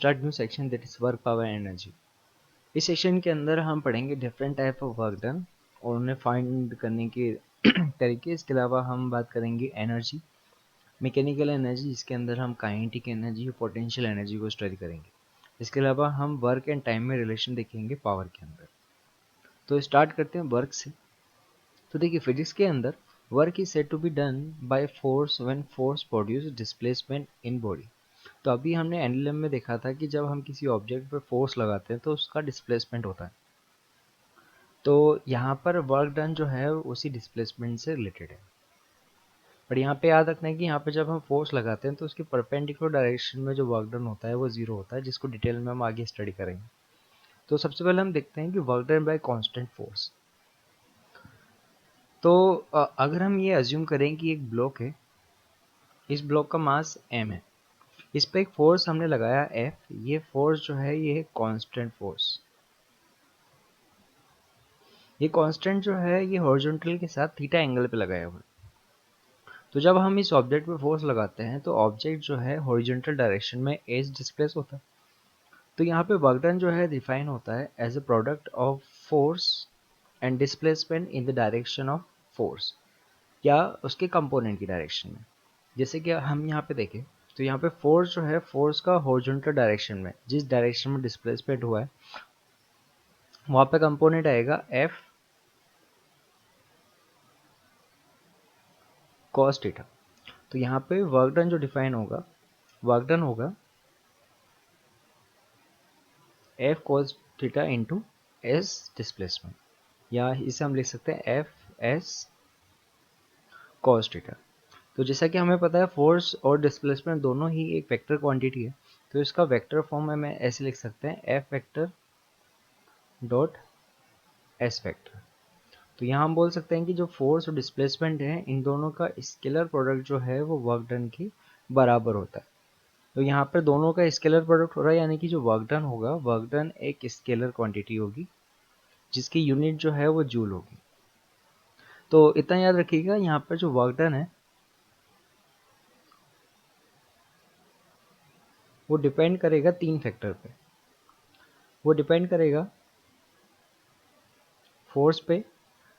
Start new section that is work power energy. इस section के अंदर हम पढ़ेंगे different type of work done और उन्हें फाइंड करने के तरीके। इसके अलावा हम बात करेंगे एनर्जी, मैकेनिकल एनर्जी, जिसके अंदर हम काइनेटिक एनर्जी और पोटेंशियल एनर्जी को स्टडी करेंगे। इसके अलावा हम वर्क एंड टाइम में रिलेशन देखेंगे पावर के अंदर। तो स्टार्ट करते हैं वर्क से। तो देखिए फिजिक्स के अंदर work is said to be done by force when force produce displacement in body. तो अभी हमने एनएलएम में देखा था कि जब हम किसी ऑब्जेक्ट पर फोर्स लगाते हैं तो उसका डिस्प्लेसमेंट होता है। तो यहाँ पर वर्क डन जो है उसी डिस्प्लेसमेंट से रिलेटेड है। पर यहाँ पे याद रखना है कि यहाँ पे जब हम फोर्स लगाते हैं तो उसके परपेंडिकुलर डायरेक्शन में जो वर्क डन होता है वो जीरो होता है, जिसको डिटेल में हम आगे स्टडी करेंगे। तो सबसे पहले हम देखते हैं कि work done bye constant force. तो अगर हम ये अज्यूम करें कि एक ब्लॉक है, इस ब्लॉक का मास m है, इस पे एक फोर्स हमने लगाया F, ये फोर्स जो है ये कांस्टेंट फोर्स। ये कांस्टेंट जो है ये हॉरिजॉन्टल के साथ थीटा एंगल पे लगाया हुआ है। तो जब हम इस ऑब्जेक्ट पे फोर्स लगाते हैं तो ऑब्जेक्ट जो है हॉरिजॉन्टल डायरेक्शन में एज डिस्प्लेस होता है। तो यहाँ पे वर्क डन जो है डिफाइन होता है as a product of force and displacement in the direction of force, या उसके कंपोनेंट की डायरेक्शन में। जैसे कि हम यहाँ पे देखें तो यहाँ पे फोर्स जो है, फोर्स का हॉरिजॉन्टल डायरेक्शन में जिस डायरेक्शन में डिस्प्लेसमेंट हुआ है वहाँ पे कंपोनेंट आएगा F cos थीटा। तो यहाँ पे वर्क डन जो डिफाइन होगा, वर्क डन होगा F cos theta into S displacement, या इसे हम लिख सकते हैं F S cos थीटा। तो जैसा कि हमें पता है फोर्स और डिस्प्लेसमेंट दोनों ही एक वेक्टर क्वांटिटी है, तो इसका वेक्टर फॉर्म में मैं ऐसे लिख सकते हैं F vector dot S vector. तो यहाँ हम बोल सकते हैं कि जो फोर्स और डिस्प्लेसमेंट है इन दोनों का स्केलर प्रोडक्ट जो है वो वर्क डन के बराबर होता है। तो यहाँ पर दोनों का स्केलर प्रोडक्ट हो रहा है, यानी कि जो वर्क डन होगा, वर्क डन एक स्केलर क्वांटिटी होगी जिसकी यूनिट जो है वो जूल होगी। तो इतना याद रखिएगा, यहाँ पर जो वर्क डन है वो डिपेंड करेगा 3 फैक्टर पे। वो डिपेंड करेगा फोर्स पे,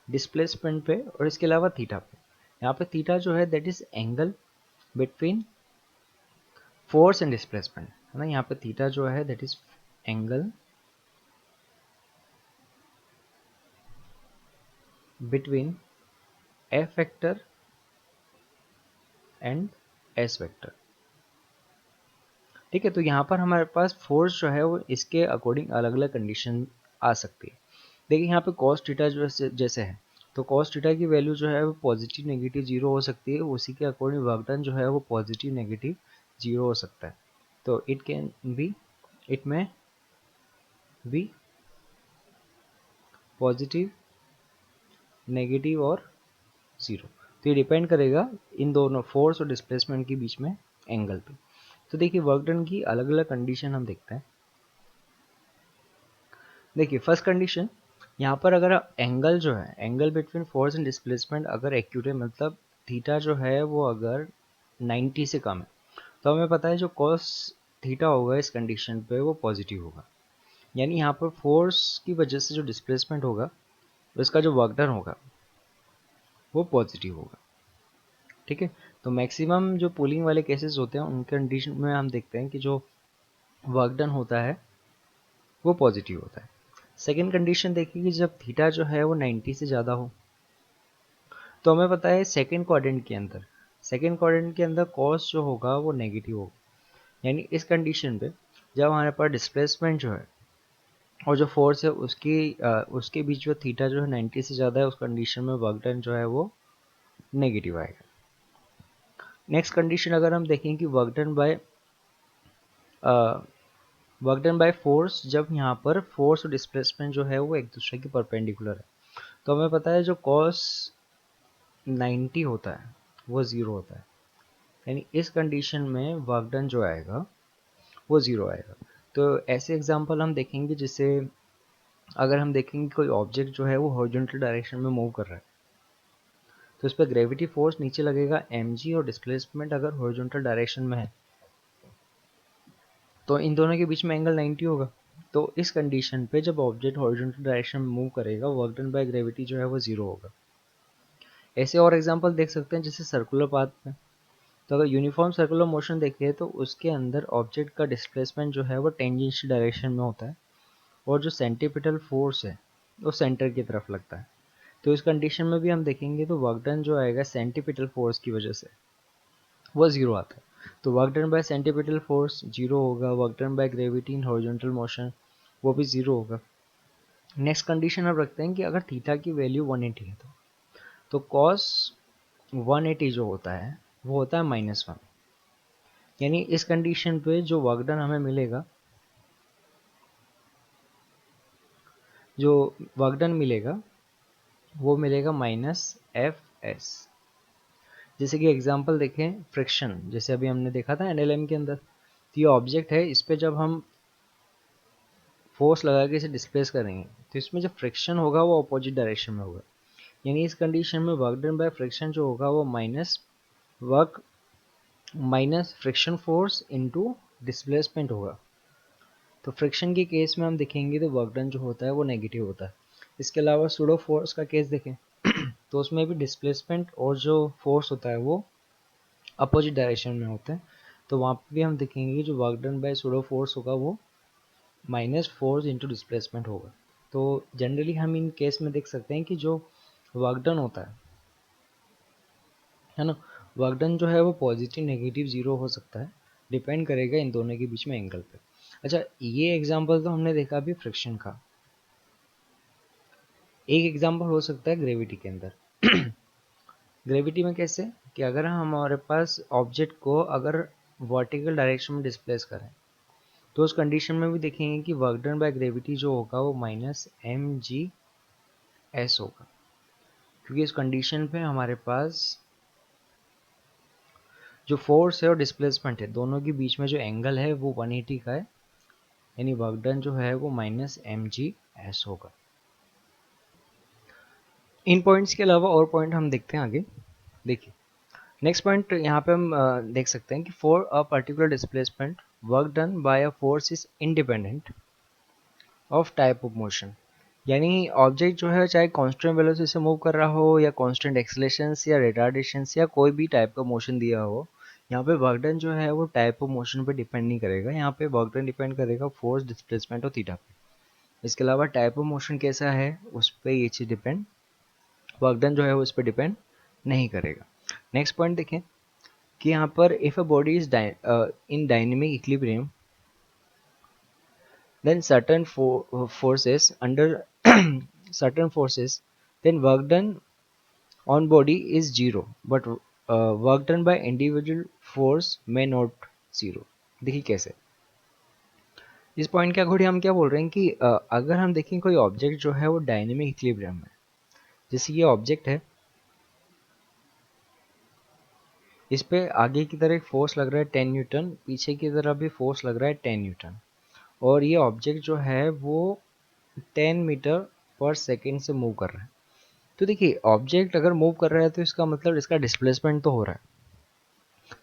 डिस्प्लेसमेंट पे और इसके अलावा थीटा पे। यहाँ पे थीटा जो है that is angle between force and displacement, है ना। यहाँ पे थीटा जो है that is angle between F vector and S vector. ठीक है, तो यहाँ पर हमारे पास फोर्स जो है वो इसके अकॉर्डिंग अलग अलग कंडीशन आ सकती है। देखिए यहाँ पे cos थीटा जो जैसे है, तो cos थीटा की वैल्यू जो है वो पॉजिटिव नेगेटिव जीरो हो सकती है, उसी के अकॉर्डिंग वर्क डन जो है वो पॉजिटिव नेगेटिव जीरो हो सकता है। तो इट में बी पॉजिटिव, नेगेटिव और जीरो। तो ये डिपेंड करेगा इन दोनों फोर्स और डिस्प्लेसमेंट के बीच में एंगल पे। तो देखिए वर्क डन की अलग अलग कंडीशन हम देखते हैं। देखिए फर्स्ट कंडीशन, यहाँ पर अगर एंगल जो है, angle between force and displacement अगर एक्यूट है, मतलब थीटा जो है वो अगर 90 से कम है, तो हमें पता है जो cos थीटा होगा इस कंडीशन पे वो पॉजिटिव होगा। यानी यहाँ पर फोर्स की वजह से जो डिस्प्लेसमेंट होगा उसका जो वर्क डन होगा वो पॉजिटिव होगा। ठीक है, तो मैक्सिमम जो पुलिंग वाले केसेस होते हैं उन कंडीशन में हम देखते हैं कि जो वर्क डन होता है वो पॉजिटिव होता है। सेकेंड कंडीशन देखिए कि जब थीटा जो है वो 90 से ज़्यादा हो, तो हमें पता है सेकेंड क्वाड्रेंट के अंदर कॉस जो होगा वो नेगेटिव होगा। यानी इस कंडीशन पे जब हमारे पास डिस्प्लेसमेंट जो है और जो फोर्स है उसके बीच में थीटा जो है 90 से ज़्यादा है, उस कंडीशन में वर्क डन जो है वो नेगेटिव आएगा। नेक्स्ट कंडीशन अगर हम देखें कि वर्क डन बाय फोर्स, जब यहाँ पर फोर्स और डिस्प्लेसमेंट जो है वो एक दूसरे के परपेंडिकुलर है, तो हमें पता है जो cos 90 होता है वो ज़ीरो होता है। यानी इस कंडीशन में वर्क डन जो आएगा वो ज़ीरो आएगा। तो ऐसे एग्जांपल हम देखेंगे, जिससे अगर हम देखेंगे कोई ऑब्जेक्ट जो है वो हॉरिजॉन्टल डायरेक्शन में मूव कर रहा है तो इस पर ग्रेविटी फोर्स नीचे लगेगा mg, और डिस्प्लेसमेंट अगर हॉरिजॉन्टल डायरेक्शन में है तो इन दोनों के बीच में एंगल 90 होगा। तो इस कंडीशन पे जब ऑब्जेक्ट हॉरिजॉन्टल डायरेक्शन में मूव करेगा, वर्क डन बाय ग्रेविटी जो है वो 0 होगा। ऐसे और एग्जांपल देख सकते हैं जैसे सर्कुलर पाथ में। तो अगर यूनिफॉर्म सर्कुलर मोशन देखें तो उसके अंदर ऑब्जेक्ट का डिस्प्लेसमेंट जो है वो टेंजेंशियल डायरेक्शन में होता है, और जो सेंट्रीपिटल फोर्स है वो सेंटर की तरफ लगता है। तो इस कंडीशन में भी हम देखेंगे तो वर्क डन जो आएगा सेंट्रीपिटल फोर्स की वजह से वो 0 आता है। तो work done bye centripetal force 0 होगा, work done by gravity in horizontal motion वो भी 0 होगा। नेक्स्ट कंडीशन हम रखते हैं कि अगर थीटा की वैल्यू 180 है तो कॉस 180 जो होता है वो होता है -1। यानी इस कंडीशन पे जो वर्क डन हमें मिलेगा, जो वर्क डन मिलेगा वो मिलेगा -FS। जैसे कि एग्जांपल देखें फ्रिक्शन, जैसे अभी हमने देखा था एनएलएम के अंदर। तो ये ऑब्जेक्ट है, इस पे जब हम फोर्स लगा के इसे डिस्प्लेस करेंगे तो इसमें जो फ्रिक्शन होगा वो अपोजिट डायरेक्शन में होगा। यानी इस कंडीशन में वर्क डन बाय फ्रिक्शन जो होगा वो minus friction force into displacement होगा। तो फ्रिक्शन के केस में हम देखेंगे तो वर्क डन जो होता है वो नेगेटिव होता है। इसके अलावा सूडो फोर्स का केस देखें तो उसमें भी डिस्प्लेसमेंट और जो फोर्स होता है वो अपोजिट डायरेक्शन में होते हैं। तो वहाँ पे भी हम देखेंगे कि जो work done bye pseudo force होगा वो माइनस फोर्स इंटू डिस्प्लेसमेंट होगा। तो जनरली हम इन केस में देख सकते हैं कि जो वर्क डन होता है ना, वर्क डन जो है वो पॉजिटिव नेगेटिव 0 हो सकता है, डिपेंड करेगा इन दोनों के बीच में एंगल पे। अच्छा, ये एग्जांपल तो हमने देखा अभी फ्रिक्शन का। एक एग्जांपल हो सकता है ग्रेविटी के अंदर। ग्रेविटी में कैसे कि अगर हमारे पास ऑब्जेक्ट को अगर वर्टिकल डायरेक्शन में डिस्प्लेस करें तो उस कंडीशन में भी देखेंगे कि वर्क डन बाय ग्रेविटी जो होगा वो -mgs होगा, क्योंकि इस कंडीशन पे हमारे पास जो फोर्स है और डिस्प्लेसमेंट है दोनों के बीच में जो एंगल है वो 180 का है। यानी वर्क डन जो है वो -mgs होगा। इन पॉइंट्स के अलावा और पॉइंट हम देखते हैं आगे। देखिए नेक्स्ट पॉइंट यहाँ पे हम देख सकते हैं कि for a particular displacement work done bye a force is independent of type of motion. यानी ऑब्जेक्ट जो है चाहे कांस्टेंट वेलोसिटी से मूव कर रहा हो या कांस्टेंट एक्सेलरेशन या रिटार्डेशन या कोई भी टाइप का मोशन दिया हो, यहाँ पे वर्क डन जो है वो टाइप ऑफ मोशन पे डिपेंड नहीं करेगा। यहाँ पे वर्क डन डिपेंड करेगा फोर्स, डिस्प्लेसमेंट और थीटा पे। इसके अलावा टाइप ऑफ मोशन कैसा है उस पर ये चीज़ डिपेंड, वर्क डन जो है वो उस पर डिपेंड नहीं करेगा। नेक्स्ट पॉइंट देखें कि यहाँ पर if a body is in dynamic equilibrium then forces under certain forces, then work done on body is zero, but work done by individual force may not zero। देखिए कैसे, इस point के according हम क्या बोल रहे हैं कि अगर हम देखें कोई ऑब्जेक्ट जो है वो डायनेमिक इक्विलिब्रियम में, जैसे ये ऑब्जेक्ट है, इस पे आगे की तरफ एक फोर्स लग रहा है 10 न्यूटन, पीछे की तरफ भी फोर्स लग रहा है 10 न्यूटन, और ये ऑब्जेक्ट जो है वो 10 मीटर पर सेकेंड से मूव कर रहा है। तो देखिए ऑब्जेक्ट अगर मूव कर रहा है तो इसका मतलब इसका डिस्प्लेसमेंट तो हो रहा है,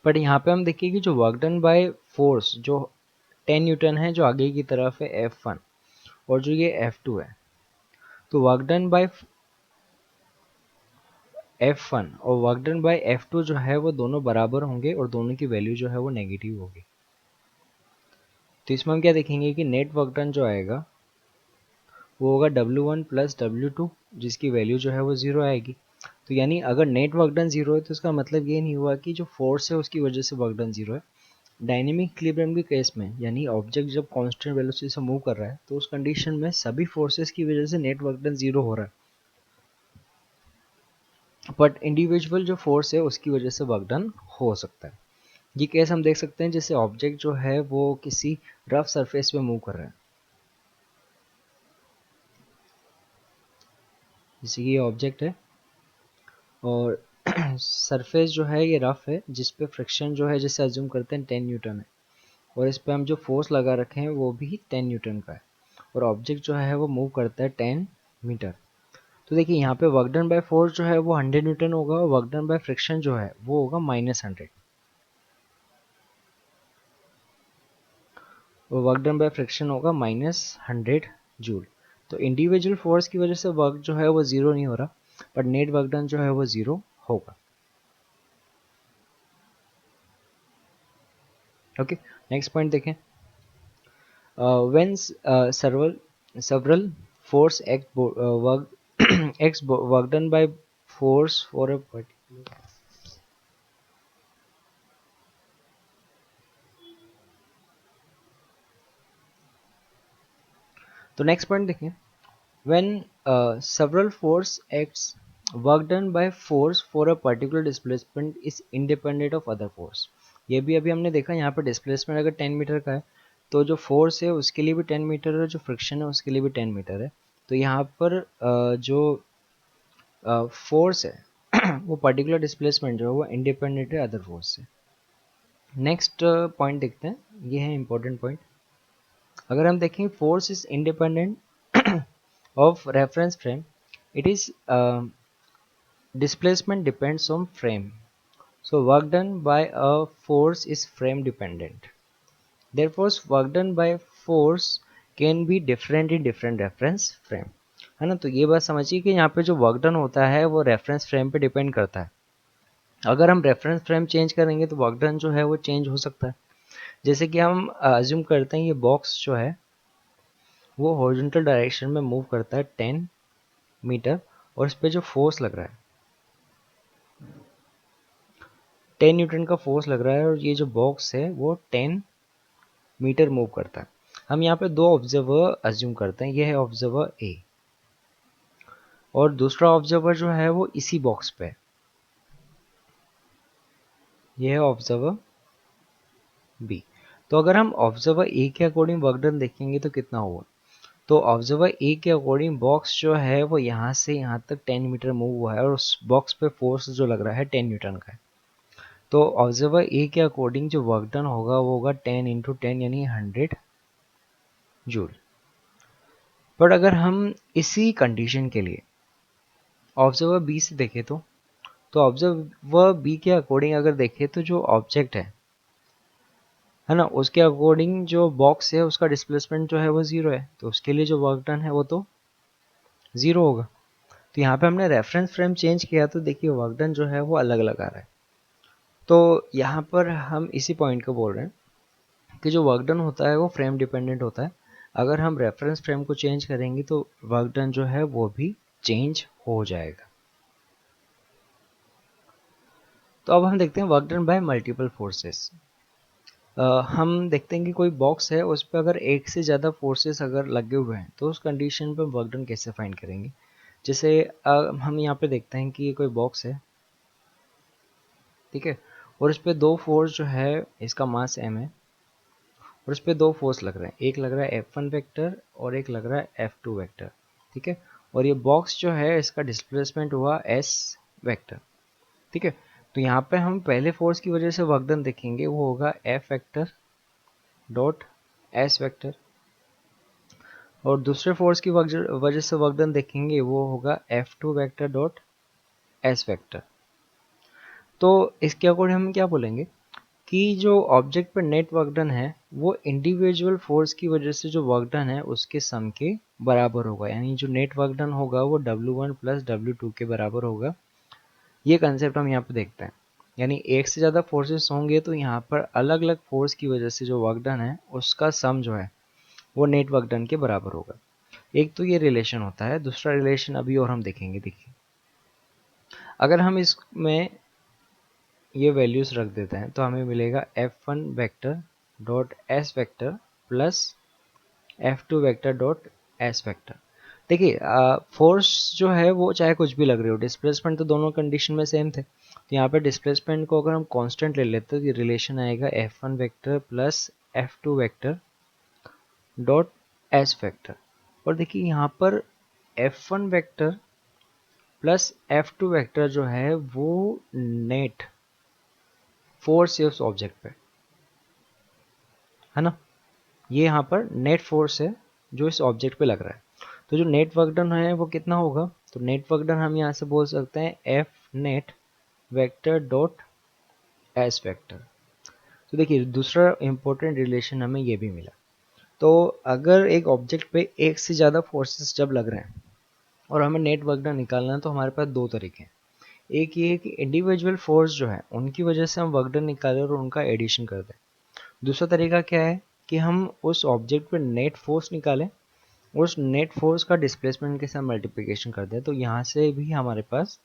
बट यहाँ पे हम देखिए कि जो वर्क डन बाय फोर्स जो 10 न्यूटन है जो आगे की तरफ है F1, और जो ये F2 है, तो वर्क डन बाय F1 और वर्क डन बाय F2 जो है वो दोनों बराबर होंगे और दोनों की वैल्यू जो है वो नेगेटिव होगी। तो इसमें हम क्या देखेंगे कि नेट वर्क डन जो आएगा वो होगा W1 प्लस W2, जिसकी वैल्यू जो है वो 0 आएगी। तो यानी अगर नेट वर्क डन 0 है तो इसका मतलब ये नहीं हुआ कि जो फोर्स है उसकी वजह से वर्क डन 0 है। डायनेमिक इक्विलिब्रियम के केस में यानी ऑब्जेक्ट जब कांस्टेंट वेलोसिटी से मूव कर रहा है तो उस कंडीशन में सभी फोर्सेस की वजह से नेट वर्क डन 0 हो रहा है, बट इंडिविजुअल जो फोर्स है उसकी वजह से वर्क डन हो सकता है। ये केस हम देख सकते हैं जैसे ऑब्जेक्ट जो है वो किसी रफ सरफेस पे मूव कर रहा है, जैसे ये ऑब्जेक्ट है और सरफेस जो है ये रफ है जिस पे फ्रिक्शन जो है जैसे अज्यूम करते हैं 10 न्यूटन है, और इस पे हम जो फोर्स लगा रखे हैं वो भी 10 न्यूटन का है, और ऑब्जेक्ट जो है वो मूव करता है 10 मीटर। तो देखिए यहाँ पे वर्क डन बाय फोर्स जो है वो 100 न्यूटन होगा और वर्क डन बाय फ्रिक्शन जो है वो होगा -100। वर्क डन बाय फ्रिक्शन होगा -100 जूल। तो इंडिविजुअल फोर्स की वजह से वर्क जो है वो ज़ीरो नहीं हो रहा, पर नेट वर्क डन जो है वो ज़ीरो होगा। ओके, नेक्स्ट पॉइंट देखें। When several force act work acts work done by force for a particular। तो नेक्स्ट पॉइंट देखें। When several force acts, work done by force for a particular displacement is independent of other force। ये भी अभी हमने देखा, यहाँ पर displacement अगर 10 मीटर का है तो जो फोर्स है उसके लिए भी 10 मीटर है, जो फ्रिक्शन है उसके लिए भी 10 मीटर है। तो यहाँ पर जो फोर्स है वो पर्टिकुलर डिस्प्लेसमेंट जो है वो इंडिपेंडेंट है अदर फोर्स से। नेक्स्ट पॉइंट देखते हैं, ये है इंपॉर्टेंट पॉइंट। अगर हम देखें force is independent of reference frame, it is displacement depends on frame, so work done by a force is frame dependent, therefore work done by force can be different in different reference frame, है ना। तो ये बात समझिए कि यहाँ पे जो वर्क डन होता है वो रेफरेंस फ्रेम पे डिपेंड करता है। अगर हम रेफरेंस फ्रेम चेंज करेंगे तो वर्क डन जो है वो चेंज हो सकता है। जैसे कि हम अज्यूम करते हैं ये बॉक्स जो है वो हॉरिजॉन्टल डायरेक्शन में मूव करता है 10 मीटर, और इस पे जो फोर्स लग रहा है 10 न्यूटन का फोर्स लग रहा है, और ये जो बॉक्स है वो 10 मीटर मूव करता है। हम यहाँ पे दो ऑब्जर्वर अज्यूम करते हैं, ये है ऑब्जर्वर ए और दूसरा ऑब्जर्वर जो है वो इसी बॉक्स पे है, ये है ऑब्जर्वर बी। तो अगर हम ऑब्जर्वर ए के अकॉर्डिंग वर्क डन देखेंगे तो कितना होगा। तो ऑब्जर्वर ए के अकॉर्डिंग बॉक्स जो है वो यहाँ से यहाँ तक 10 मीटर मूव हुआ है, और उस बॉक्स पे फोर्स जो लग रहा है 10 न्यूटन का है। तो ऑब्जर्वर ए के अकॉर्डिंग जो वर्क डन होगा वो होगा 10 इंटू 10 यानी 100 जूल। बट अगर हम इसी कंडीशन के लिए ऑब्जर्वर बी से देखें तो ऑब्जर्वर बी के अकॉर्डिंग अगर देखें तो जो ऑब्जेक्ट है ना, उसके अकॉर्डिंग जो बॉक्स है उसका डिस्प्लेसमेंट जो है वो ज़ीरो है, तो उसके लिए जो वर्क डन है वो तो ज़ीरो होगा। तो यहाँ पे हमने रेफरेंस फ्रेम चेंज किया तो देखिए वर्क डन जो है वो अलग अलग आ रहा है। तो यहाँ पर हम इसी पॉइंट को बोल रहे हैं कि जो वर्क डन होता है वो फ्रेम डिपेंडेंट होता है। अगर हम रेफरेंस फ्रेम को चेंज करेंगे तो वर्क डन जो है वो भी चेंज हो जाएगा। तो अब हम देखते हैं work done bye multiple forces. हम देखते हैं कि कोई बॉक्स है उस पर अगर एक से ज़्यादा फोर्सेस अगर लगे हुए हैं तो उस कंडीशन पर वर्क डन कैसे फाइंड करेंगे। जैसे हम यहाँ पे देखते हैं कि ये कोई बॉक्स है, ठीक है, और इस पर दो फोर्स जो है, इसका मास m है और इस पर दो फोर्स लग रहे हैं, एक लग रहा है F1 वेक्टर और एक लग रहा है F2 वेक्टर, ठीक है। और ये बॉक्स जो है इसका डिस्प्लेसमेंट हुआ s वेक्टर, ठीक है। तो यहाँ पे हम पहले फोर्स की वजह से वर्क डन देखेंगे वो होगा F vector dot s vector, और दूसरे फोर्स की वजह से वर्क डन देखेंगे वो होगा F2 vector dot s vector. तो इसके अकॉर्डिंग हम क्या बोलेंगे कि जो ऑब्जेक्ट पर नेट वर्क डन है वो इंडिविजुअल फोर्स की वजह से जो वर्क डन है उसके सम के बराबर होगा, यानी जो नेट वर्क डन होगा वो W1 प्लस W2 के बराबर होगा। ये कंसेप्ट हम यहाँ पे देखते हैं, यानी एक से ज़्यादा फोर्सेस होंगे तो यहाँ पर अलग अलग फोर्स की वजह से जो वर्क डन है उसका सम जो है वो नेट वर्क डन के बराबर होगा। एक तो ये रिलेशन होता है, दूसरा रिलेशन अभी और हम देखेंगे। देखिए अगर हम इसमें ये वैल्यूज रख देते हैं तो हमें मिलेगा F1 vector dot S vector plus F2 vector dot S vector. देखिए फोर्स जो है वो चाहे कुछ भी लग रही हो, डिस्प्लेसमेंट तो दोनों कंडीशन में सेम थे, तो यहाँ पे डिस्प्लेसमेंट को अगर हम कांस्टेंट ले लेते हैं तो ये रिलेशन आएगा F1 vector plus F2 vector dot S vector. और देखिए यहाँ पर F1 vector plus F2 vector जो है वो नेट फोर्स है उस ऑब्जेक्ट पे, है ना। ये यहाँ पर नेट फोर्स है जो इस ऑब्जेक्ट पे लग रहा है। तो जो नेट वर्क डन है वो कितना होगा, तो नेट वर्क डन हम यहाँ से बोल सकते हैं F net vector dot S vector. तो देखिए दूसरा इंपॉर्टेंट रिलेशन हमें ये भी मिला। तो अगर एक ऑब्जेक्ट पे एक से ज़्यादा फोर्सेस जब लग रहे हैं और हमें नेट वर्क डन निकालना है, तो हमारे पास दो तरीके हैं। एक ये है कि इंडिविजुअल फोर्स जो है उनकी वजह से हम वर्क डन निकालें और उनका एडिशन कर दें। दूसरा तरीका क्या है कि हम उस ऑब्जेक्ट पे नेट फोर्स निकालें, उस नेट फोर्स का डिस्प्लेसमेंट के साथ मल्टीप्लिकेशन कर दें, तो यहाँ से भी हमारे पास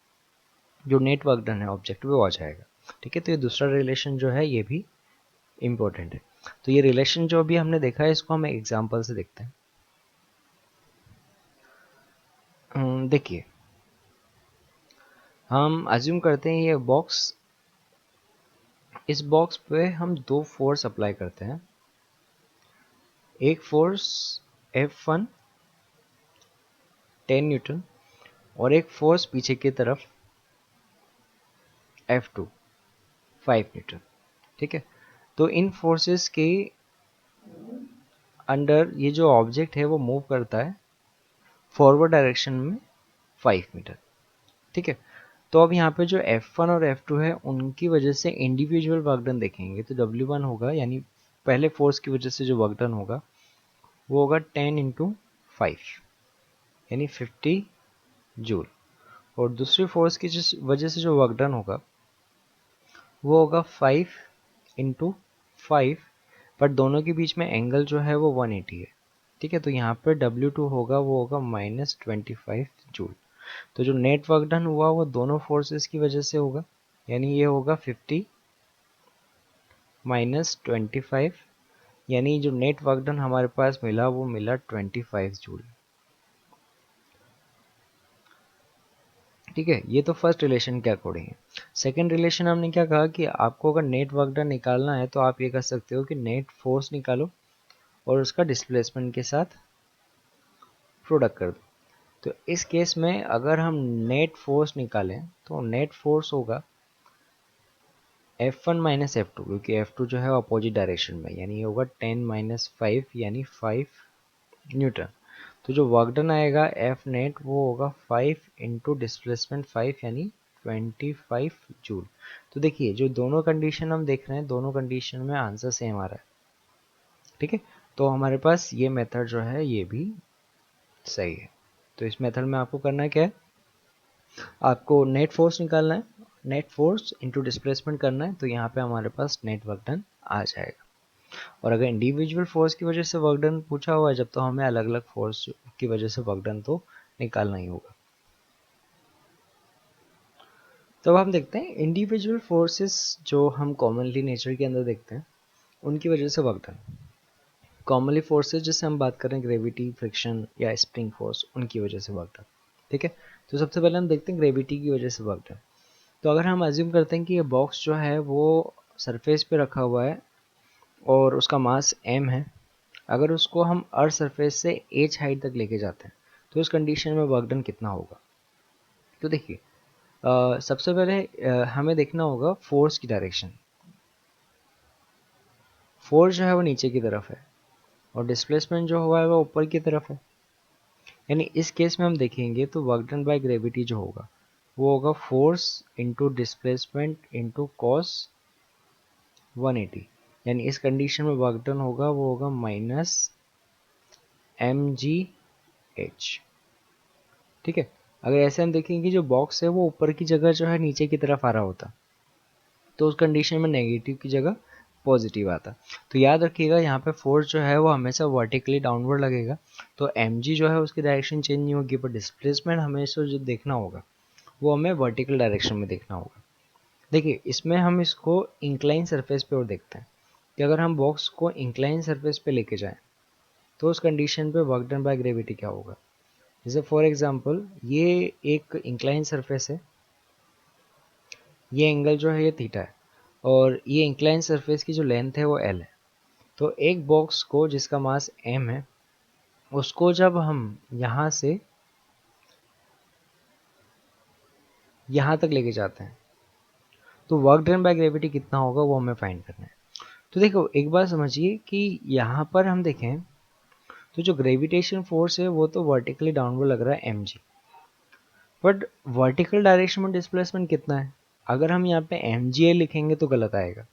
जो नेट वर्क डन है ऑब्जेक्ट पे वो आ जाएगा। ठीक है, तो ये दूसरा रिलेशन जो है ये भी इम्पोर्टेंट है। तो ये रिलेशन जो अभी हमने देखा है इसको हम एग्जाम्पल से देखते हैं। देखिए, हम अज्यूम करते हैं ये बॉक्स, इस बॉक्स पे हम दो फोर्स अप्लाई करते हैं। एक फोर्स F1 10 न्यूटन और एक फोर्स पीछे की तरफ F2 5 न्यूटन। ठीक है, तो इन फोर्सेस के अंडर ये जो ऑब्जेक्ट है वो मूव करता है फॉरवर्ड डायरेक्शन में 5 मीटर। ठीक है, तो अब यहाँ पे जो F1 और F2 है उनकी वजह से इंडिविजुअल वर्क डन देखेंगे, तो W1 होगा, यानी पहले फोर्स की वजह से जो वर्क डन होगा वो होगा 10 इंटू 5 यानी 50 जूल, और दूसरी फोर्स की जिस वजह से जो वर्क डन होगा वो होगा 5 इंटू 5, बट दोनों के बीच में एंगल जो है वो 180 है। ठीक है, तो यहाँ पे W2 होगा वो होगा -25 जूल। तो जो नेट वर्क डन हुआ वो दोनों फोर्सेस की वजह से होगा, यानी ये होगा 50 -25, यानी जो नेट वर्क डन हमारे पास मिला वो मिला 25 जूल। ठीक है, ये तो फर्स्ट रिलेशन के अकॉर्डिंग है। सेकंड रिलेशन हमने क्या कहा कि आपको अगर नेट वर्क डन निकालना है तो आप ये कर सकते हो कि नेट फोर्स निकालो और उसका डिस्प्लेसमेंट के साथ प्रोडक्ट कर दो। तो इस केस में अगर हम नेट फोर्स निकालें तो नेट फोर्स होगा F1 माइनस F2, क्योंकि F2 जो है अपोजिट डायरेक्शन में, यानी ये होगा 10 माइनस 5 यानी 5 न्यूटन। तो जो वर्क डन आएगा F नेट वो होगा 5 इंटू डिस्प्लेसमेंट 5 यानी 25 जूल। तो देखिए जो दोनों कंडीशन हम देख रहे हैं, दोनों कंडीशन में आंसर सेम आ रहा है। ठीक है, तो हमारे पास ये मेथड जो है ये भी सही है। तो इस मेथड में आपको करना क्या है, आपको नेट फोर्स निकालना है, नेट फोर्स इंटू डिस्प्लेसमेंट करना है, तो यहाँ पे हमारे पास नेट वर्क डन आ जाएगा। और अगर इंडिविजुअल फोर्स की वजह से वर्क डन पूछा हुआ है जब, तो हमें अलग अलग फोर्स की वजह से वर्क डन तो निकालना ही होगा। तो अब हम देखते हैं इंडिविजुअल फोर्सेस जो हम कॉमनली नेचर के अंदर देखते हैं उनकी वजह से वर्क डन। कॉमनली फोर्सेस जैसे हम बात करें ग्रेविटी, फ्रिक्शन या स्प्रिंग फोर्स, उनकी वजह से वर्क डन। ठीक है, तो सबसे पहले हम देखते हैं ग्रेविटी की वजह से वर्क डन। तो अगर हम अज्यूम करते हैं कि ये बॉक्स जो है वो सरफेस पे रखा हुआ है और उसका मास m है, अगर उसको हम अर्थ सरफेस से h हाइट तक लेके जाते हैं तो उस कंडीशन में वर्क डन कितना होगा। तो देखिए सबसे पहले हमें देखना होगा फोर्स की डायरेक्शन। फोर्स जो है वो नीचे की तरफ है और डिस्प्लेसमेंट जो हुआ है वो ऊपर की तरफ है, यानी इस केस में हम देखेंगे तो वर्क डन बाय ग्रेविटी जो होगा वो होगा force into displacement into cos 180, यानी इस कंडीशन में वर्क डन होगा वो होगा -mgh। ठीक है, अगर ऐसे हम देखेंगे कि जो बॉक्स है वो ऊपर की जगह जो है नीचे की तरफ आ रहा होता, तो उस कंडीशन में नेगेटिव की जगह पॉजिटिव आता। तो याद रखिएगा यहाँ पे फोर्स जो है वो हमेशा वर्टिकली डाउनवर्ड लगेगा, तो mg जो है उसकी डायरेक्शन चेंज नहीं होगी, पर डिस्प्लेसमेंट हमेशा जो देखना होगा वो हमें वर्टिकल डायरेक्शन में देखना होगा। देखिए इसमें हम इसको इंक्लाइन सरफेस पे और देखते हैं कि अगर हम बॉक्स को इंक्लाइन सरफेस पे लेके जाएं तो उस कंडीशन पे वर्क डन बाय ग्रेविटी क्या होगा। जैसे फॉर एग्जांपल ये एक इंक्लाइन सरफेस है, ये एंगल जो है ये थीटा है और ये इंक्लाइन सरफेस की जो लेंथ है वो l है। तो एक बॉक्स को जिसका मास m है उसको जब हम यहाँ से यहाँ तक लेके जाते हैं तो वर्क डन बाय ग्रेविटी कितना होगा वो हमें फाइंड करना है। तो देखो एक बार समझिए कि यहाँ पर हम देखें तो जो ग्रेविटेशन फोर्स है वो तो वर्टिकली डाउनवर्ड लग रहा है mg, बट वर्टिकल डायरेक्शन में डिस्प्लेसमेंट कितना है। अगर हम यहाँ पे mga लिखेंगे तो गलत आएगा,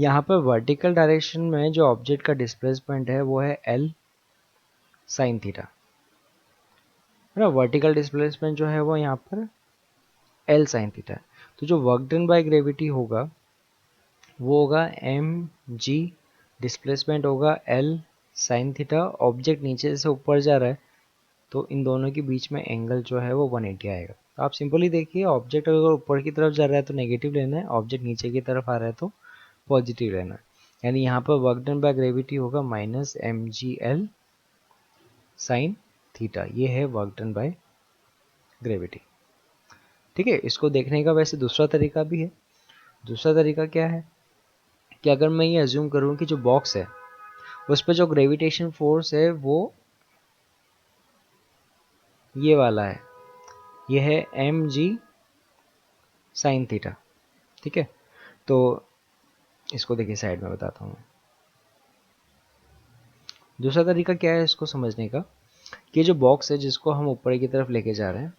यहाँ पर वर्टिकल डायरेक्शन में जो ऑब्जेक्ट का डिस्प्लेसमेंट है वो है एल साइन थीटा, है ना। वर्टिकल डिस्प्लेसमेंट जो है वो यहाँ पर एल साइन थीटा है। तो जो वर्क डन बाय ग्रेविटी होगा वो होगा एम जी, डिस्प्लेसमेंट होगा एल साइन थीटा, ऑब्जेक्ट नीचे से ऊपर जा रहा है तो इन दोनों के बीच में एंगल जो है वो 180 आएगा। तो आप सिंपली देखिए, ऑब्जेक्ट अगर ऊपर की तरफ जा रहा है तो नेगेटिव लेना है, ऑब्जेक्ट नीचे की तरफ आ रहा है तो पॉजिटिव लेना है। यानी यहाँ पर वर्क डन बाय ग्रेविटी होगा minus M G L sine theta, ये है वर्क डन बाय ग्रेविटी। ठीक है, इसको देखने का वैसे दूसरा तरीका भी है। दूसरा तरीका क्या है कि अगर मैं ये अज्यूम करूँ कि जो बॉक्स है उस पर जो ग्रेविटेशन फोर्स है वो ये वाला है, ये है एम जी साइन थीटा। ठीक है, तो इसको देखिए साइड में बताता हूँ। दूसरा तरीका क्या है इसको समझने का, कि जो बॉक्स है जिसको हम ऊपर की तरफ लेके जा रहे हैं,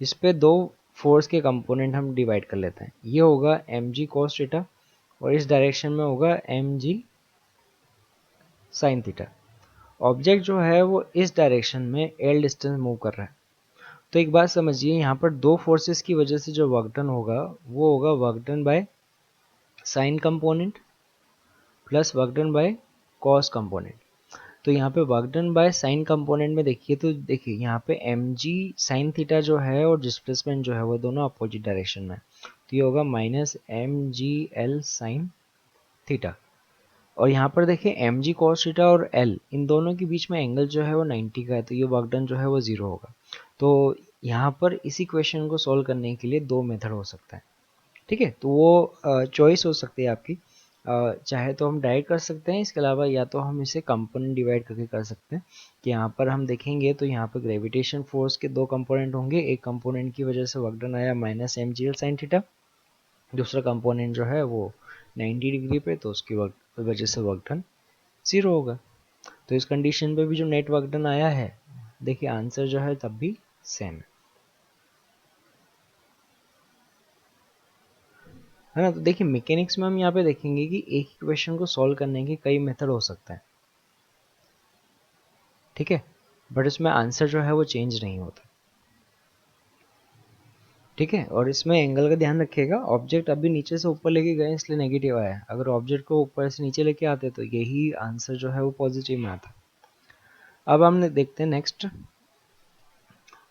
इस पे दो फोर्स के कंपोनेंट हम डिवाइड कर लेते हैं। ये होगा एम जी कॉस थीटा और इस डायरेक्शन में होगा M G sine theta. Object जो है वो इस डायरेक्शन में एल डिस्टेंस मूव कर रहा है। तो एक बात समझिए, यहाँ पर दो फोर्सेस की वजह से जो वर्क डन होगा वो होगा work done by sine component plus work done by cos component. तो यहाँ पे work done by sine component में देखिए, तो देखिए यहाँ पे एम जी साइन थीटा जो है और डिस्प्लेसमेंट जो है वो दोनों अपोजिट डायरेक्शन में है। तो ये होगा minus M G L sine theta. और यहाँ पर देखिए एम जी कॉस थीटा और एल इन दोनों के बीच में एंगल जो है वो 90 का है, तो ये वर्क डन जो है वो 0 होगा। तो यहाँ पर इस इक्वेशन को सॉल्व करने के लिए दो मेथड हो सकता है। ठीक है, तो वो चॉइस हो सकती है आपकी। चाहे तो हम डायरेक्ट कर सकते हैं, इसके अलावा या तो हम इसे कंपोनेंट डिवाइड करके कर सकते हैं। कि यहाँ पर हम देखेंगे तो यहाँ पर ग्रेविटेशन फोर्स के दो कंपोनेंट होंगे, एक कंपोनेंट की वजह से वर्क डन आया minus M G L sine theta, दूसरा कंपोनेंट जो है वो 90 डिग्री पे, तो उसकी वजह से वर्क डन 0 होगा। तो इस कंडीशन पे भी जो नेट वर्क डन आया है, देखिए आंसर जो है तब भी सेम है ना। तो देखिए मैकेनिक्स में हम यहाँ पे देखेंगे कि एक इक्वेशन को सॉल्व करने के कई मेथड हो सकते हैं। ठीक है, बट इसमें आंसर जो है वो चेंज नहीं होता। ठीक है, और इसमें एंगल का ध्यान रखिएगा, ऑब्जेक्ट अभी नीचे से ऊपर लेके गए इसलिए नेगेटिव आया, अगर ऑब्जेक्ट को ऊपर से नीचे लेके आते तो यही आंसर जो है वो पॉजिटिव में आता। अब हम देखते हैं next,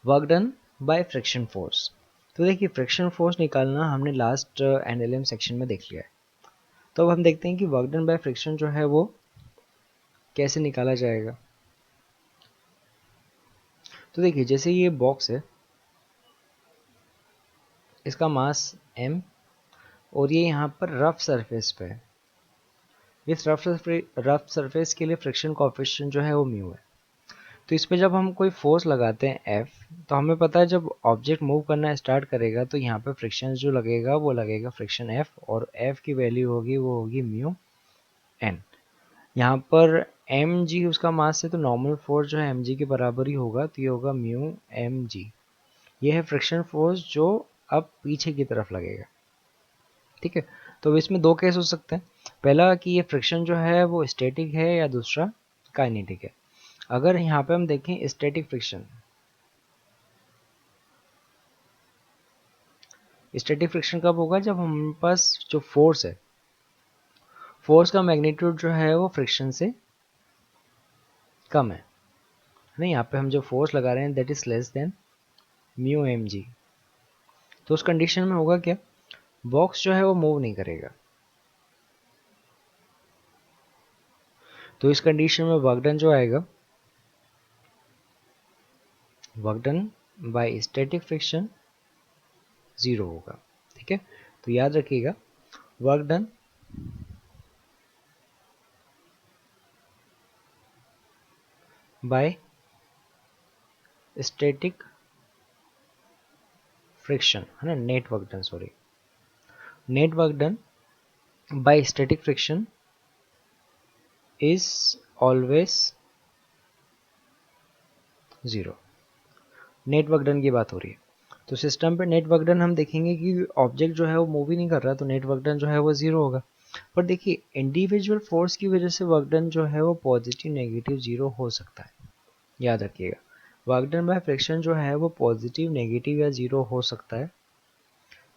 work done by friction force. तो देखिए फ्रिक्शन फोर्स निकालना हमने लास्ट एनएलएम सेक्शन में देख लिया है। तो अब हम देखते हैं कि वर्क डन बाय फ्रिक्शन जो है वो कैसे निकाला जाएगा। तो देखिए जैसे ये बॉक्स है, इसका मास m और ये यहाँ पर रफ सरफेस पे है। इस रफ सरफेस के लिए फ्रिक्शन कोएफिशिएंट जो है वो म्यू है। तो इस पे जब हम कोई फोर्स लगाते हैं F, तो हमें पता है जब ऑब्जेक्ट मूव करना स्टार्ट करेगा तो यहाँ पे फ्रिक्शन जो लगेगा वो लगेगा फ्रिक्शन F, और F की वैल्यू होगी वो होगी म्यू n। यहाँ पर एम जी उसका मास है, तो नॉर्मल फोर्स जो है एम जी के बराबर ही होगा, तो ये होगा म्यू एम जी। ये है फ्रिक्शन फोर्स जो अब पीछे की तरफ लगेगा। ठीक है, तो इसमें दो केस हो सकते हैं। पहला कि ये फ्रिक्शन जो है वो स्टैटिक है या दूसरा काइनेटिक है। अगर यहाँ पे हम देखें स्टैटिक फ्रिक्शन, स्टैटिक फ्रिक्शन कब होगा, जब हमारे पास जो फोर्स है, फोर्स का मैग्नीट्यूड जो है वो फ्रिक्शन से कम है। नहीं, यहाँ पे हम जो फोर्स लगा रहे हैं that is less than mu M G. तो उस कंडीशन में होगा क्या, बॉक्स जो है वो मूव नहीं करेगा। तो इस कंडीशन में वर्क डन जो आएगा, work done bye static friction 0 होगा। ठीक है, तो याद रखिएगा work done bye static friction, है ना, net work done, sorry, net work done bye static friction is always 0। Net work done की बात हो रही है, तो सिस्टम पे नेट वर्क डन हम देखेंगे कि ऑब्जेक्ट जो है वो मूव ही नहीं कर रहा, तो नेट वर्क डन जो है वो 0 होगा। पर देखिए इंडिविजुअल फोर्स की वजह से वर्क डन जो है वो पॉजिटिव नेगेटिव जीरो हो सकता है, याद रखिएगा। वर्क डन बाय फ्रिक्शन जो है वो पॉजिटिव नेगेटिव या जीरो हो सकता है,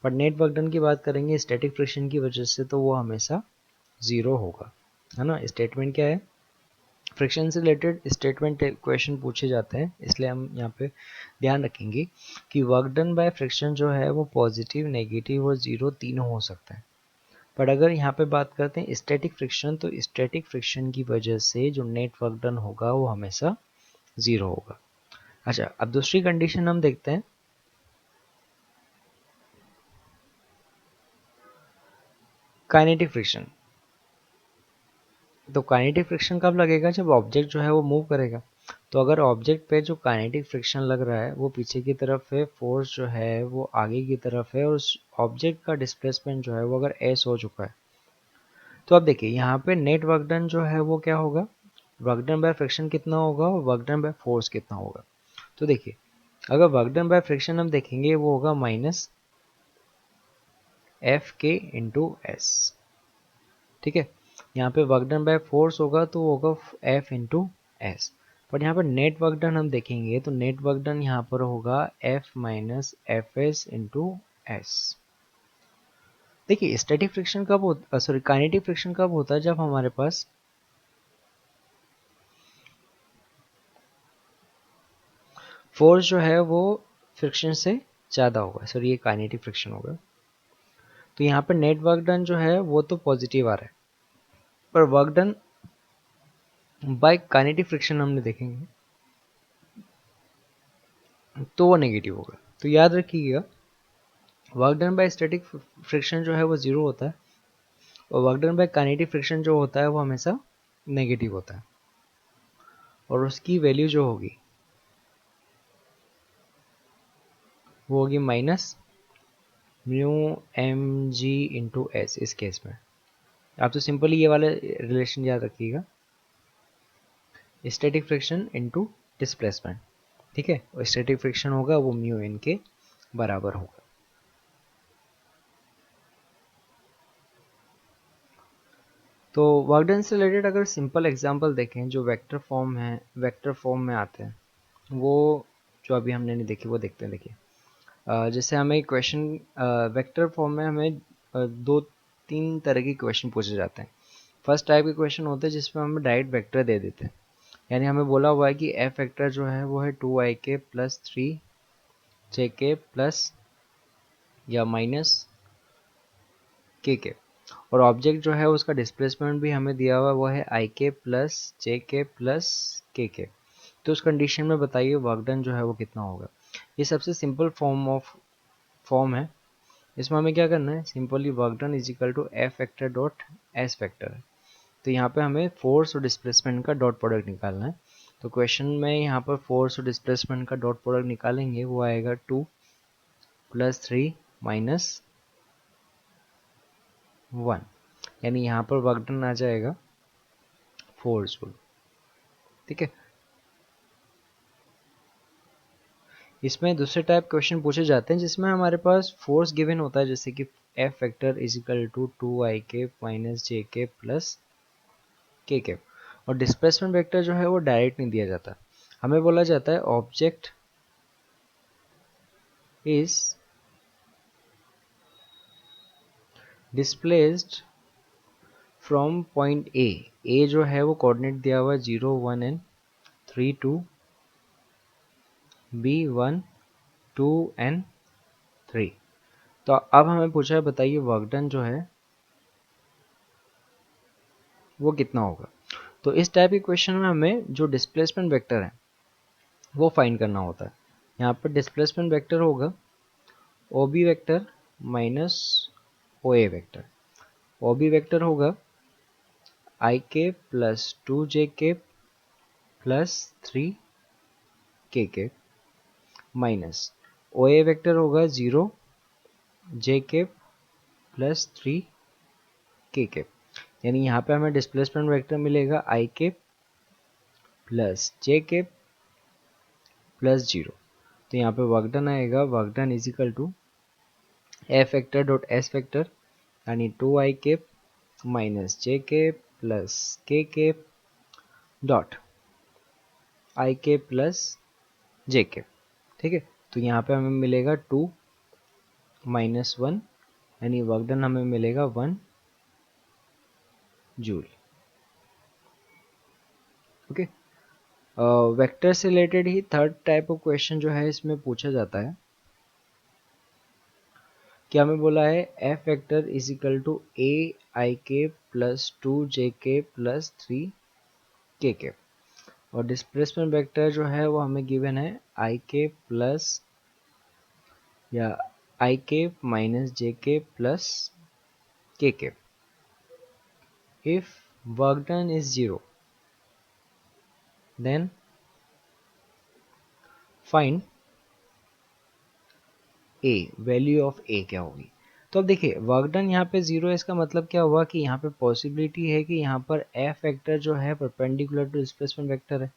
पर नेट वर्क डन की बात करेंगे स्टैटिक फ्रिक्शन की वजह से तो वो हमेशा जीरो होगा, है ना। स्टेटमेंट क्या है, फ्रिक्शन से रिलेटेड स्टेटमेंट क्वेश्चन पूछे जाते हैं, इसलिए हम यहाँ पे ध्यान रखेंगे कि वर्क डन बाय फ्रिक्शन जो है वो पॉजिटिव नेगेटिव और जीरो तीनों हो सकता है। पर अगर यहाँ पे बात करते हैं स्टैटिक फ्रिक्शन, तो स्टैटिक फ्रिक्शन की वजह से जो नेट वर्क डन होगा वो हमेशा जीरो होगा। अच्छा, अब दूसरी कंडीशन हम देखते हैं, काइनेटिक फ्रिक्शन। तो काइनेटिक फ्रिक्शन कब लगेगा, जब ऑब्जेक्ट जो है वो मूव करेगा। तो अगर ऑब्जेक्ट पे जो काइनेटिक फ्रिक्शन लग रहा है वो पीछे की तरफ है, फोर्स जो है वो आगे की तरफ है, और उस ऑब्जेक्ट का डिस्प्लेसमेंट जो है वो अगर एस हो चुका है, तो अब देखिए यहाँ पे नेट वर्क डन जो है वो क्या होगा, वर्क डन बाय फ्रिक्शन कितना होगा और वर्क डन बाय फोर्स कितना होगा। तो देखिए अगर वर्क डन बाय फ्रिक्शन हम देखेंगे वो होगा माइनस एफ के इंटू एस, ठीक है। यहाँ पे वर्क डन बाय फोर्स होगा तो होगा एफ इंटू एस। पर यहाँ पर नेट वर्क डन हम देखेंगे तो नेट वर्क डन यहाँ पर होगा F minus F S into S. देखिए स्टैटिक फ्रिक्शन कब होता, सॉरी काइनेटिक फ्रिक्शन कब होता है, जब हमारे पास फोर्स जो है वो फ्रिक्शन से ज़्यादा होगा, सॉरी ये काइनेटिक फ्रिक्शन होगा। तो यहाँ पर नेट वर्क डन जो है वो तो पॉजिटिव आ रहा है, पर work done bye kinetic friction हमने देखेंगे तो वो नेगेटिव होगा। तो याद रखिएगा work done bye static friction जो है वो जीरो होता है, और work done bye kinetic friction जो होता है वो हमेशा नेगेटिव होता है, और उसकी वैल्यू जो होगी वो होगी minus mu M G into S. इस केस में आप तो सिंपली ये वाला रिलेशन याद रखिएगा, स्टैटिक फ्रिक्शन इंटू डिस्प्लेसमेंट, ठीक है। और स्टैटिक फ्रिक्शन होगा वो म्यू एन के बराबर होगा। तो वर्क डन से रिलेटेड अगर सिंपल एग्जांपल देखें जो वेक्टर फॉर्म है, वेक्टर फॉर्म में आते हैं, वो जो अभी हमने नहीं देखी वो देखते हैं। देखिए जैसे हमें क्वेश्चन वेक्टर फॉर्म में हमें दो तीन तरह के क्वेश्चन पूछे जाते हैं। फर्स्ट टाइप के क्वेश्चन होते हैं जिसमें हमें डायरेक्ट वेक्टर दे देते हैं, यानी हमें बोला हुआ है कि एफ वेक्टर जो है वो है 2i के प्लस 3j के प्लस या माइनस के, और ऑब्जेक्ट जो है उसका डिस्प्लेसमेंट भी हमें दिया हुआ है वो है आई के प्लस जे के प्लस के। तो उस कंडीशन में बताइए वर्क डन जो है वो कितना होगा। ये सबसे सिंपल फॉर्म है। इसमें हमें क्या करना है, simply work done is equal to F vector dot S vector. तो यहाँ पे हमें फोर्स और डिस्प्लेसमेंट का डॉट प्रोडक्ट निकालना है। तो क्वेश्चन में यहाँ पर फोर्स और डिस्प्लेसमेंट का डॉट प्रोडक्ट निकालेंगे, वो आएगा 2 प्लस 3 माइनस 1, यानी यहाँ पर वर्क डन आ जाएगा फोर्सफुल, ठीक है। इसमें दूसरे टाइप क्वेश्चन पूछे जाते हैं जिसमें हमारे पास फोर्स गिवन होता है, जैसे कि F vector is equal to 2i के माइनस जे के प्लस के, और डिस्प्लेसमेंट वेक्टर जो है वो डायरेक्ट नहीं दिया जाता, हमें बोला जाता है object is displaced from point A जो है वो कोऑर्डिनेट दिया हुआ है 0 1 एंड 3 2, बी 1 2 एंड 3। तो अब हमें पूछा है बताइए वर्क डन जो है वो कितना होगा। तो इस टाइप के क्वेश्चन में हमें जो डिस्प्लेसमेंट वेक्टर है वो फाइंड करना होता है। यहाँ पर डिस्प्लेसमेंट वेक्टर होगा O B vector minus O ए वेक्टर। ओ बी वेक्टर होगा आई के प्लस 2j के प्लस 3k माइनस ओ ए वेक्टर होगा 0 j के प्लस 3k, यानी यहाँ पे हमें डिस्प्लेसमेंट वेक्टर मिलेगा आई के प्लस जे के प्लस 0। तो यहाँ पे वर्क डन आएगा, work done is equal to F vector dot S vector, यानी 2i के माइनस जे के प्लस के डॉट आई के प्लस जे के। ठीक है, तो यहाँ पे हमें मिलेगा 2 माइनस 1, यानी वर्क डन हमें मिलेगा 1 जूल। ओके, वेक्टर से related he third type of question जो है इसमें पूछा जाता है कि हमें बोला है F vector is equal to A I K plus 2 J K plus 3 के, और डिस्प्लेसमेंट वेक्टर जो है वो हमें गिवन है आई के प्लस या आई के minus J K plus K. If work done is 0 then find A, value of A क्या होगी। तो अब देखिए वर्क डन यहाँ पे 0 है, इसका मतलब क्या हुआ कि यहाँ पे पॉसिबिलिटी है कि यहाँ पर एफ वेक्टर जो है परपेंडिकुलर टू डिस्प्लेसमेंट वेक्टर है।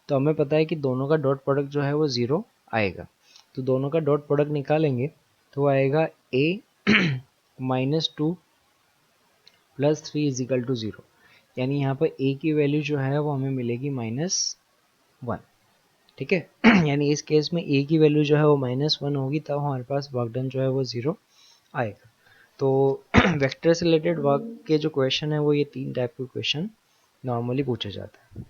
तो हमें पता है कि दोनों का डॉट प्रोडक्ट जो है वो 0 आएगा, तो दोनों का डॉट प्रोडक्ट निकालेंगे तो आएगा ए -2 प्लस 3 इज इक्वल टू 0, यानी यहाँ पर ए की वैल्यू जो है वो हमें मिलेगी -1। ठीक है यानी इस केस में ए की वैल्यू जो है वो -1 होगी, तब हमारे पास वर्क डन जो है वो 0 आएगा। तो वेक्टर से रिलेटेड वर्क के जो क्वेश्चन है वो ये 3 टाइप के क्वेश्चन नॉर्मली पूछे जाते हैं।